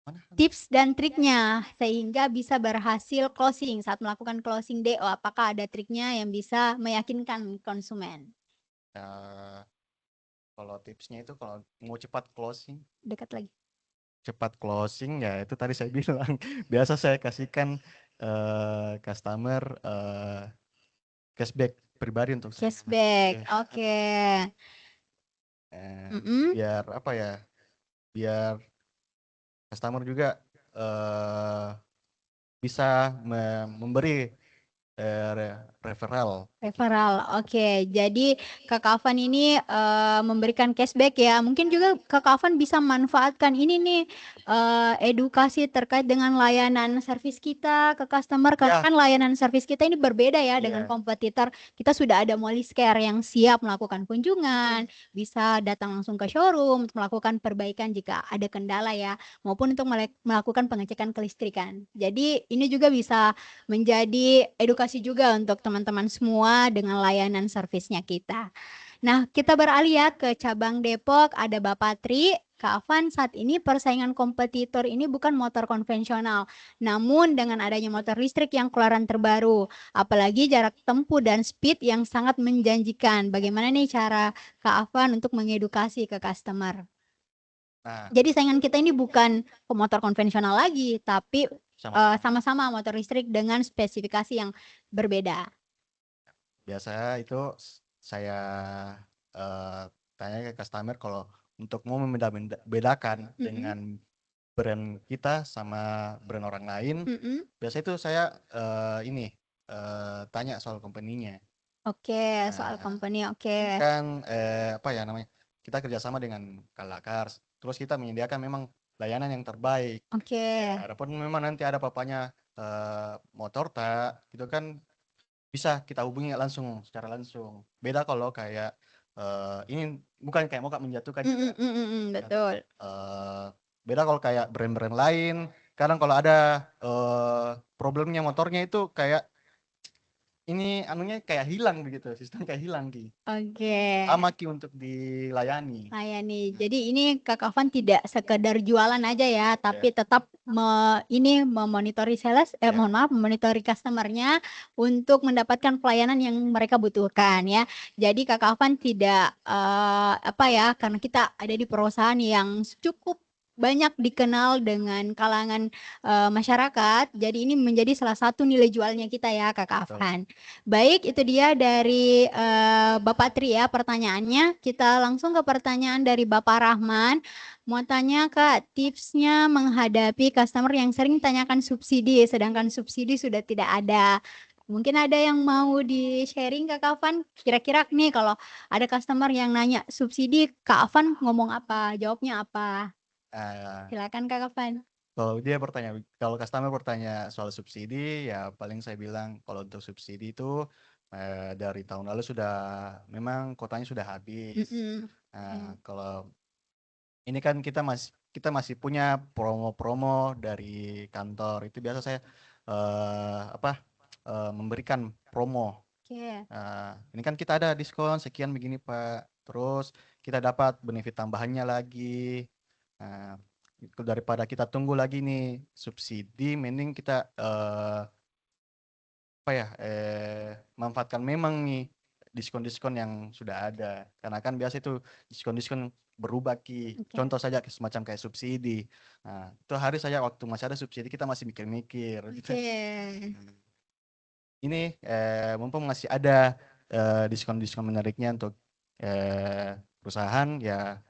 Mana? Tips dan triknya sehingga bisa berhasil closing saat melakukan closing DO. Apakah ada triknya yang bisa meyakinkan konsumen? Kalau tipsnya itu kalau mau cepat closing, Dekat lagi. cepat closing ya itu tadi saya bilang biasa saya kasihkan customer cashback pribadi untuk saya. Cashback. Oke. Biar apa ya? Biar customer juga bisa memberi referral. Referral, oke. Jadi Kak Afan ini memberikan cashback ya. Mungkin juga Kak Afan bisa manfaatkan ini nih edukasi terkait dengan layanan servis kita ke customer. Karena kan layanan servis kita ini berbeda ya dengan kompetitor. Kita sudah ada Moliscare yang siap melakukan kunjungan, bisa datang langsung ke showroom untuk melakukan perbaikan jika ada kendala ya, maupun untuk melakukan pengecekan kelistrikan. Jadi ini juga bisa menjadi edukasi juga untuk teman-teman semua dengan layanan servisnya kita. Nah, kita beralih ya ke cabang Depok, ada Bapak Tri. Kak Afan, saat ini persaingan kompetitor ini bukan motor konvensional, namun dengan adanya motor listrik yang keluaran terbaru, apalagi jarak tempuh dan speed yang sangat menjanjikan. Bagaimana nih cara Kak Afan untuk mengedukasi ke customer? Nah, jadi saingan kita ini bukan motor konvensional lagi, tapi sama-sama motor listrik dengan spesifikasi yang berbeda. Biasa itu saya tanya ke customer kalau untuk mau membedakan dengan brand kita sama brand orang lain, biasa itu saya tanya soal company-nya. Oke, soal company, oke. Kan apa ya namanya? Kita kerjasama dengan Kalakars, terus kita menyediakan memang layanan yang terbaik. Oke. Adapun memang nanti ada papanya motor tak, itu kan bisa kita hubungi langsung secara langsung. Beda kalau kayak ini bukan kayak mau menjatuhkan. Betul. Beda kalau kayak brand-brand lain. Kadang kalau ada problemnya motornya itu kayak ini anunya kayak hilang begitu, sistem kayak hilang Ki. Oke. Sama Ki untuk dilayani. Jadi ini Kak Afan tidak sekedar jualan aja ya, tapi tetap memonitori sales, memonitori customernya untuk mendapatkan pelayanan yang mereka butuhkan ya. Jadi Kak Afan tidak karena kita ada di perusahaan yang cukup banyak dikenal dengan kalangan masyarakat. Jadi ini menjadi salah satu nilai jualnya kita ya Kak Afan. Baik, itu dia dari Bapak Tri ya pertanyaannya. Kita langsung ke pertanyaan dari Bapak Rahman. Mau tanya Kak, tipsnya menghadapi customer yang sering tanyakan subsidi, sedangkan subsidi sudah tidak ada. Mungkin ada yang mau di-sharing Kak Afan? Kira-kira nih kalau ada customer yang nanya subsidi, Kak Afan ngomong apa? Jawabnya apa? Silakan Kak Afan. Kalau customer bertanya soal subsidi, ya paling saya bilang kalau untuk subsidi itu dari tahun lalu memang kotanya sudah habis. Kalau ini kan kita masih punya promo-promo dari kantor, itu biasa saya memberikan promo. Ini kan kita ada diskon sekian begini Pak, terus kita dapat benefit tambahannya lagi. Daripada kita tunggu lagi nih subsidi, mending kita manfaatkan memang nih diskon-diskon yang sudah ada. Karena kan biasa itu diskon-diskon berubah Ki. Contoh saja semacam kayak subsidi. Nah, itu hari saja waktu masih ada subsidi kita masih mikir-mikir. Ini mumpung masih ada diskon-diskon menariknya untuk perusahaan, ya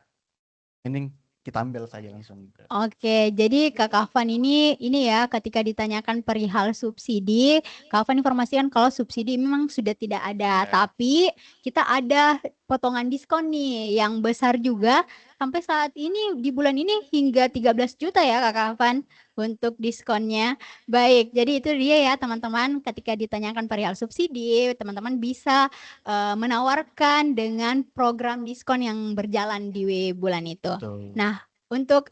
mending kita ambil saja langsung. Oke, jadi Kak Afan ini ya ketika ditanyakan perihal subsidi, Kak Afan informasikan kalau subsidi memang sudah tidak ada, tapi kita ada potongan diskon nih yang besar juga. Sampai saat ini di bulan ini hingga 13 juta ya Kak Afan untuk diskonnya. Baik, jadi itu dia ya teman-teman, ketika ditanyakan perihal subsidi, teman-teman bisa menawarkan dengan program diskon yang berjalan di bulan itu. Betul. Nah, untuk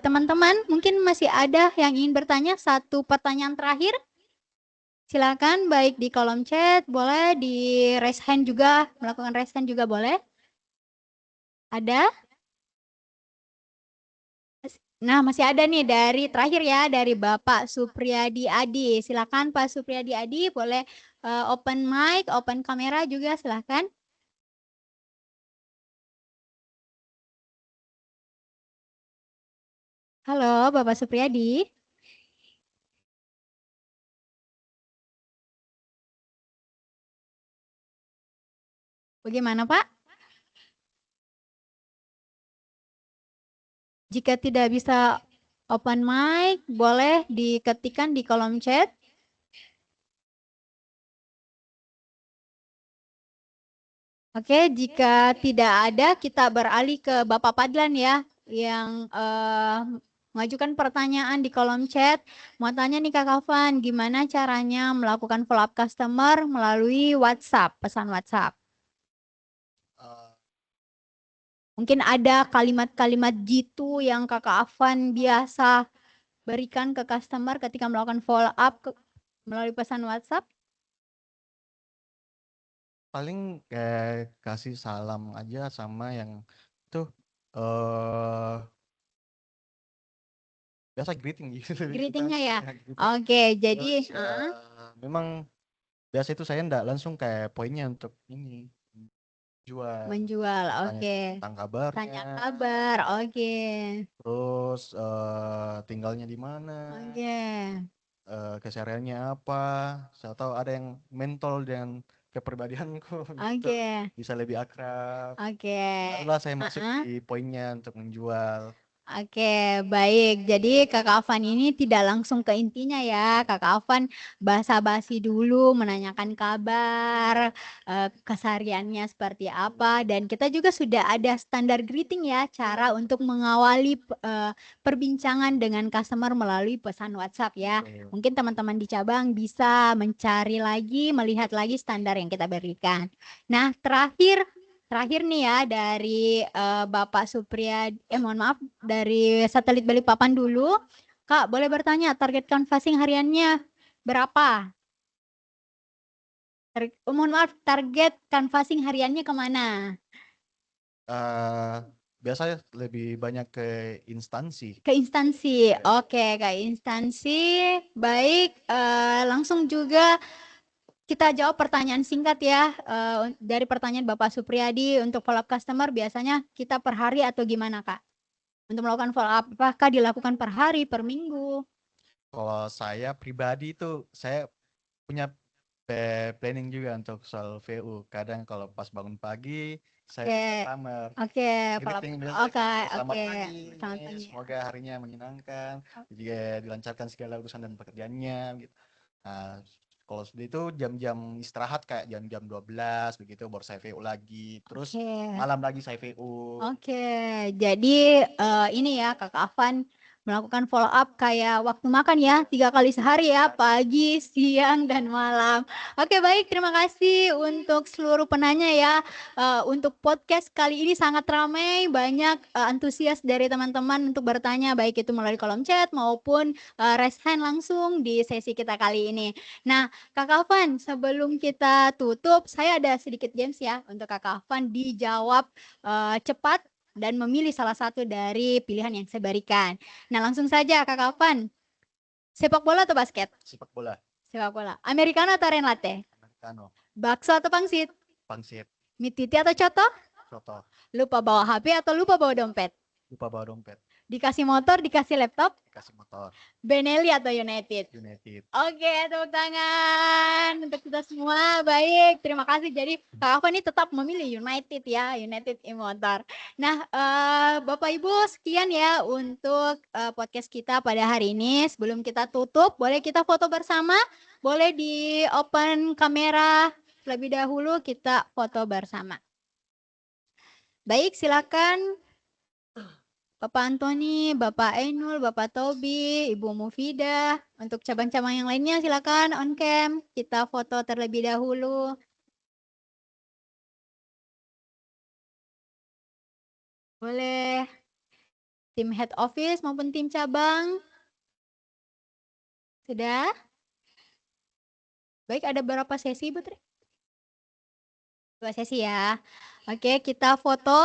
teman-teman mungkin masih ada yang ingin bertanya, satu pertanyaan terakhir. Silakan baik di kolom chat, boleh di raise hand juga, melakukan raise hand juga boleh. Ada? Nah, masih ada nih dari terakhir ya, dari Bapak Supriyadi Adi. Silakan Pak Supriyadi Adi, boleh open mic, open kamera juga silakan. Halo Bapak Supriyadi. Bagaimana Pak? Jika tidak bisa open mic, boleh diketikkan di kolom chat. Oke, jika tidak ada, kita beralih ke Bapak Padlan ya, yang mengajukan pertanyaan di kolom chat. Mau tanya nih Kak Afan, gimana caranya melakukan follow up customer melalui WhatsApp, pesan WhatsApp? Eh, Mungkin ada kalimat-kalimat jitu yang Kakak Afan biasa berikan ke customer ketika melakukan follow up melalui pesan WhatsApp? paling kayak kasih salam aja sama yang itu biasa greeting gitu. Greetingnya ya? Greeting. Oke, jadi Terus, memang biasa itu saya enggak langsung kayak poinnya untuk ini jual, menjual, tanya oke. tentang kabarnya, Tanya kabar, oke. terus tinggalnya di mana, Oke. kesehariannya apa. Saya tahu ada yang mentol dengan kepribadianku gitu, Oke. bisa lebih akrab. Oke. Barulah saya masuk di poinnya untuk menjual. Oke, baik. Jadi Kakak Afan ini tidak langsung ke intinya ya. Kakak Afan basa-basi dulu, menanyakan kabar, kesehariannya seperti apa. Dan kita juga sudah ada standar greeting ya, cara untuk mengawali perbincangan dengan customer melalui pesan WhatsApp ya. Betul. Mungkin teman-teman di cabang bisa mencari lagi, melihat lagi standar yang kita berikan. Nah, terakhir nih ya dari Bapak Supriyadi, mohon maaf, dari Satelit Balikpapan dulu. Kak, boleh bertanya target canvassing hariannya berapa? Mohon maaf, target canvassing hariannya kemana? Biasanya lebih banyak ke instansi. Ke instansi. Oke, ke instansi. Baik, langsung juga kita jawab pertanyaan singkat ya. Dari pertanyaan Bapak Supriyadi untuk follow up customer biasanya kita per hari atau gimana Kak? Untuk melakukan follow up, apakah dilakukan per hari, per minggu? Kalau saya pribadi itu saya punya planning juga untuk soal VU. Kadang kalau pas bangun pagi saya Oke. kamar. Oke, follow up. Greeting Oke, selamat oke. pagi. Selamat pagi. Semoga harinya menyenangkan, juga dilancarkan segala urusan dan pekerjaannya gitu. Nah, kalau seperti itu jam-jam istirahat kayak jam-jam 12 begitu baru saya VU lagi. Terus Oke. malam lagi saya VU. Oke, jadi ini ya Kakak Afan melakukan follow up kayak waktu makan ya, 3 kali sehari ya, pagi, siang, dan malam. Oke baik, terima kasih untuk seluruh penanya ya. Untuk podcast kali ini sangat ramai, banyak antusias dari teman-teman untuk bertanya, baik itu melalui kolom chat maupun raise hand langsung di sesi kita kali ini. Nah, Kakak Afan, sebelum kita tutup, saya ada sedikit games ya untuk Kakak Afan dijawab cepat dan memilih salah satu dari pilihan yang saya berikan. Nah, langsung saja Kak Afan. Sepak bola atau basket? Sepak bola. Sepak bola. Americano atau Ren Latte? Americano. Bakso atau pangsit? Pangsit. Mie titi atau coto? Soto. Lupa bawa HP atau lupa bawa dompet? Lupa bawa dompet. Dikasih motor, dikasih laptop? Dikasih motor. Benelli atau United? United. Oke, tepuk tangan untuk kita semua. Baik, terima kasih. Jadi Kak Afan ini tetap memilih United ya, United e-motor. Nah, Bapak Ibu sekian ya untuk podcast kita pada hari ini. Sebelum kita tutup, boleh kita foto bersama? Boleh di open kamera terlebih dahulu kita foto bersama. Baik, silakan Bapak Antoni, Bapak Ainul, Bapak Tobi, Ibu Mufidah. Untuk cabang-cabang yang lainnya silakan on cam. Kita foto terlebih dahulu. Boleh tim head office maupun tim cabang. Sudah? Baik, ada berapa sesi, Bu Tri? 2 sesi ya. Oke, kita foto.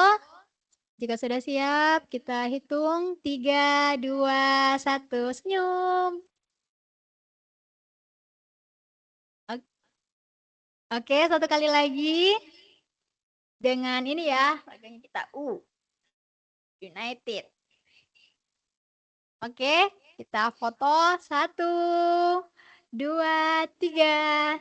Jika sudah siap, kita hitung 3, 2, 1, senyum. Oke, satu kali lagi. Dengan ini ya, logonya kita United. Oke, kita foto 1, 2, 3.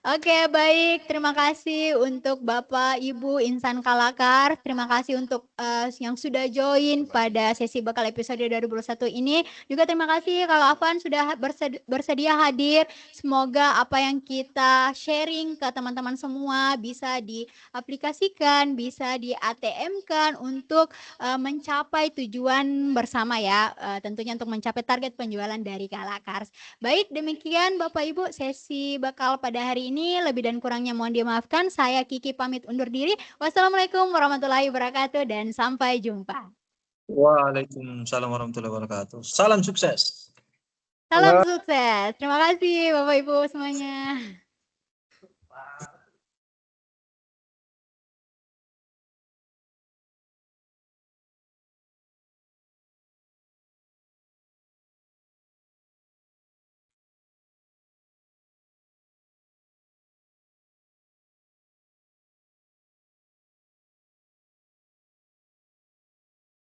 Oke, baik. Terima kasih untuk Bapak Ibu insan Kalakar. Terima kasih untuk yang sudah join pada sesi bakal episode 2021 ini. Juga terima kasih Kak Afan sudah bersedia hadir. Semoga apa yang kita sharing ke teman-teman semua bisa diaplikasikan, bisa di ATM-kan untuk mencapai tujuan bersama ya. Tentunya untuk mencapai target penjualan dari Kalakar. Baik, demikian Bapak Ibu sesi bakal pada hari ini. Lebih dan kurangnya mohon dimaafkan. Saya Kiki pamit undur diri. Wassalamualaikum warahmatullahi wabarakatuh dan sampai jumpa. Waalaikumsalam warahmatullahi wabarakatuh. Salam sukses. Salam sukses. Terima kasih Bapak Ibu semuanya.